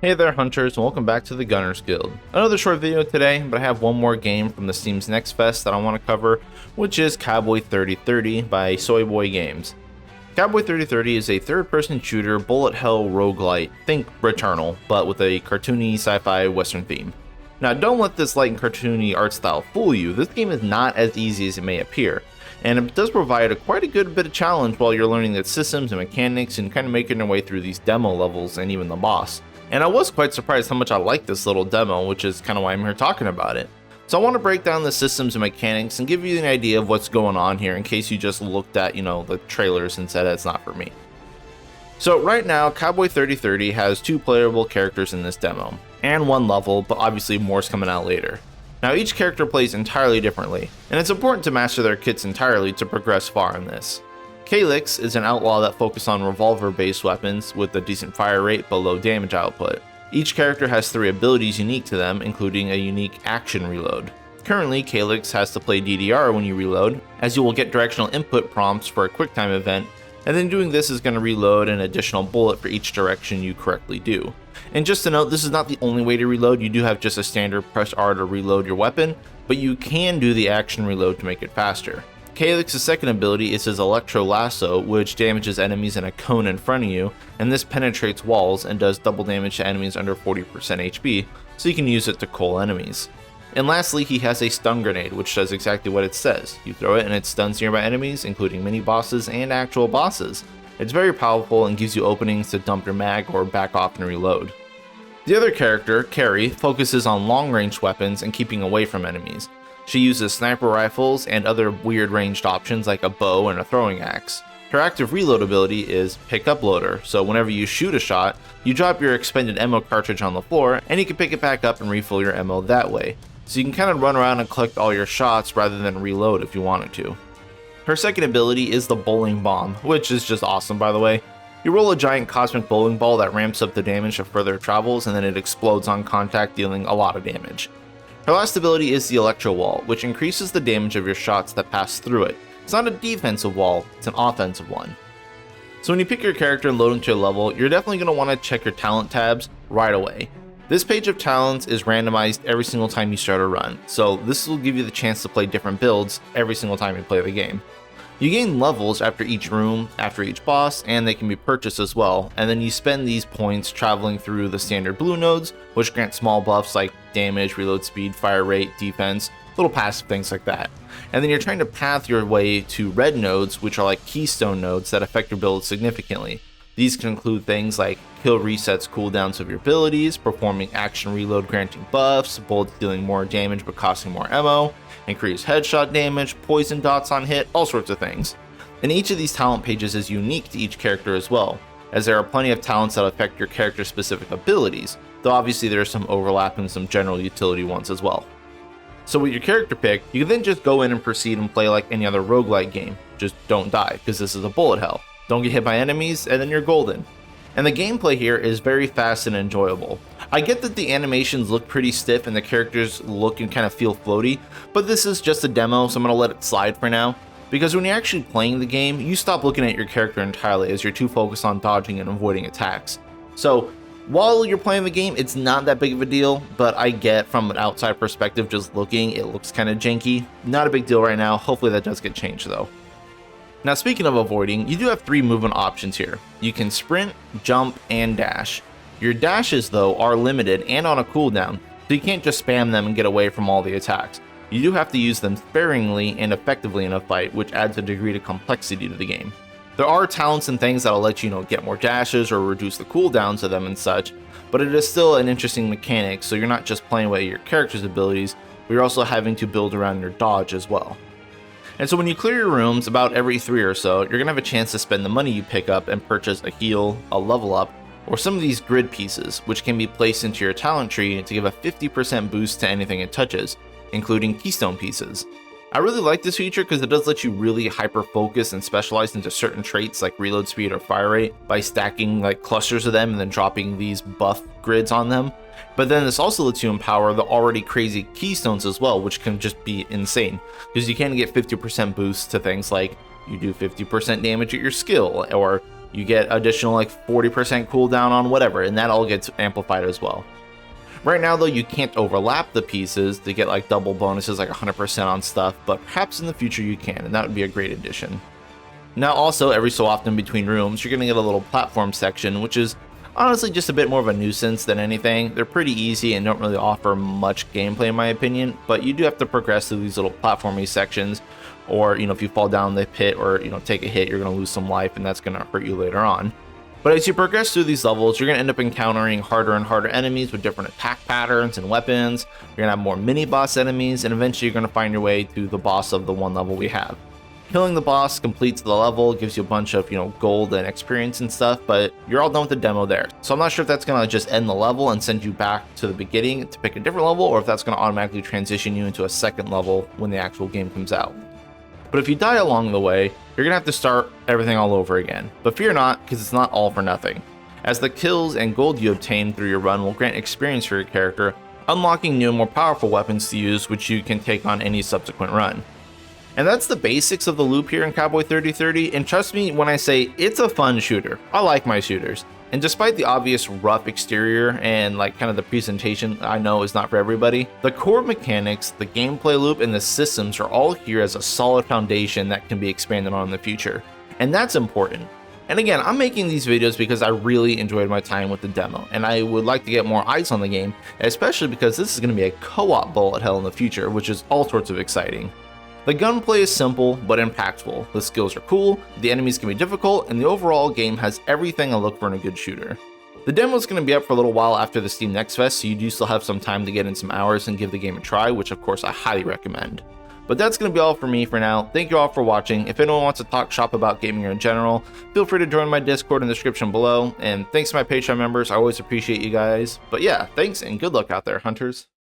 Hey there hunters, and welcome back to the Gunners Guild. Another short video today, but I have one more game from the Steam's Next Fest that I want to cover, which is Cowboy 3030 by Soyboy Games. Cowboy 3030 is a third-person shooter bullet hell roguelite, think Returnal, but with a cartoony sci-fi western theme. Now don't let this light and cartoony art style fool you, this game is not as easy as it may appear, and it does provide quite a good bit of challenge while you're learning the systems and mechanics and kind of making your way through these demo levels and even the boss. And I was quite surprised how much I liked this little demo, which is kind of why I'm here talking about it. So I want to break down the systems and mechanics and give you an idea of what's going on here in case you just looked at, the trailers and said it's not for me. So right now, Cowboy 3030 has 2 playable characters in this demo, and 1 level, but obviously more's coming out later. Now each character plays entirely differently, and it's important to master their kits entirely to progress far in this. Calyx is an outlaw that focuses on revolver-based weapons with a decent fire rate but low damage output. Each character has 3 abilities unique to them, including a unique action reload. Currently, Calyx has to play DDR when you reload, as you will get directional input prompts for a QuickTime event, and then doing this is going to reload an additional bullet for each direction you correctly do. And just to note, this is not the only way to reload. You do have just a standard press R to reload your weapon, but you can do the action reload to make it faster. Calyx's second ability is his Electro Lasso, which damages enemies in a cone in front of you, and this penetrates walls and does double damage to enemies under 40% HP, so you can use it to cull enemies. And lastly, he has a stun grenade, which does exactly what it says. You throw it and it stuns nearby enemies, including mini bosses and actual bosses. It's very powerful and gives you openings to dump your mag or back off and reload. The other character, Carrie, focuses on long-range weapons and keeping away from enemies. She uses sniper rifles and other weird ranged options like a bow and a throwing axe. Her active reload ability is Pick Up Loader, so whenever you shoot a shot, you drop your expended ammo cartridge on the floor and you can pick it back up and refill your ammo that way. So you can kind of run around and collect all your shots rather than reload if you wanted to. Her second ability is the Bowling Bomb, which is just awesome by the way. You roll a giant cosmic bowling ball that ramps up the damage of further travels and then it explodes on contact, dealing a lot of damage. Her last ability is the Electro Wall, which increases the damage of your shots that pass through it. It's not a defensive wall, it's an offensive one. So when you pick your character and load into your level, you're definitely going to want to check your talent tabs right away. This page of talents is randomized every single time you start a run, so this will give you the chance to play different builds every single time you play the game. You gain levels after each room, after each boss, and they can be purchased as well, and then you spend these points traveling through the standard blue nodes, which grant small buffs like damage, reload speed, fire rate, defense, little passive things like that. And then you're trying to path your way to red nodes, which are like keystone nodes that affect your build significantly. These can include things like kill resets cooldowns of your abilities, performing action reload granting buffs, bullets dealing more damage but costing more ammo, increased headshot damage, poison dots on hit, all sorts of things. And each of these talent pages is unique to each character as well, as there are plenty of talents that affect your character's specific abilities, though obviously there are some overlap and some general utility ones as well. So with your character pick, you can then just go in and proceed and play like any other roguelite game. Just don't die, because this is a bullet hell. Don't get hit by enemies, and then you're golden. And the gameplay here is very fast and enjoyable. I get that the animations look pretty stiff and the characters look and kind of feel floaty, but this is just a demo, so I'm going to let it slide for now. Because when you're actually playing the game, you stop looking at your character entirely as you're too focused on dodging and avoiding attacks. So while you're playing the game, it's not that big of a deal, but I get from an outside perspective just looking, it looks kind of janky. Not a big deal right now, hopefully that does get changed though. Now speaking of avoiding, you do have 3 movement options here. You can sprint, jump, and dash. Your dashes though are limited and on a cooldown, so you can't just spam them and get away from all the attacks. You do have to use them sparingly and effectively in a fight, which adds a degree of complexity to the game. There are talents and things that'll let you get more dashes or reduce the cooldowns of them and such, but it is still an interesting mechanic, so you're not just playing away your character's abilities, but you're also having to build around your dodge as well. And so when you clear your rooms about every 3 or so, you're going to have a chance to spend the money you pick up and purchase a heal, a level up, or some of these grid pieces, which can be placed into your talent tree to give a 50% boost to anything it touches, including keystone pieces. I really like this feature because it does let you really hyper focus and specialize into certain traits like reload speed or fire rate by stacking like clusters of them and then dropping these buff grids on them. But then this also lets you empower the already crazy keystones as well, which can just be insane because you can get 50% boosts to things like you do 50% damage at your skill, or You get additional like 40% cooldown on whatever, and that all gets amplified as well. Right now though, you can't overlap the pieces to get like double bonuses like 100% on stuff, but perhaps in the future you can, and that would be a great addition. Now also, every so often between rooms, you're going to get a little platform section, which is honestly just a bit more of a nuisance than anything. They're pretty easy and don't really offer much gameplay in my opinion, but you do have to progress through these little platformy sections, or if you fall down the pit or take a hit, you're going to lose some life, and that's going to hurt you later on. But as you progress through these levels, you're going to end up encountering harder and harder enemies with different attack patterns and weapons. You're going to have more mini-boss enemies, and eventually you're going to find your way to the boss of the one level we have. Killing the boss completes the level, gives you a bunch of gold and experience and stuff, but you're all done with the demo there. So I'm not sure if that's going to just end the level and send you back to the beginning to pick a different level, or if that's going to automatically transition you into a second level when the actual game comes out. But if you die along the way, you're going to have to start everything all over again. But fear not, because it's not all for nothing, as the kills and gold you obtain through your run will grant experience for your character, unlocking new and more powerful weapons to use, which you can take on any subsequent run. And that's the basics of the loop here in Cowboy 3030, and trust me when I say it's a fun shooter. I like my shooters. And despite the obvious rough exterior and kind of the presentation I know is not for everybody, the core mechanics, the gameplay loop, and the systems are all here as a solid foundation that can be expanded on in the future. And that's important. And again, I'm making these videos because I really enjoyed my time with the demo, and I would like to get more eyes on the game, especially because this is going to be a co-op bullet hell in the future, which is all sorts of exciting. The gunplay is simple but impactful, the skills are cool, the enemies can be difficult, and the overall game has everything I look for in a good shooter. The demo is going to be up for a little while after the Steam Next Fest, so you do still have some time to get in some hours and give the game a try, which of course I highly recommend. But that's going to be all for me for now. Thank you all for watching. If anyone wants to talk shop about gaming in general, feel free to join my Discord in the description below, and thanks to my Patreon members, I always appreciate you guys. But yeah, thanks and good luck out there, hunters.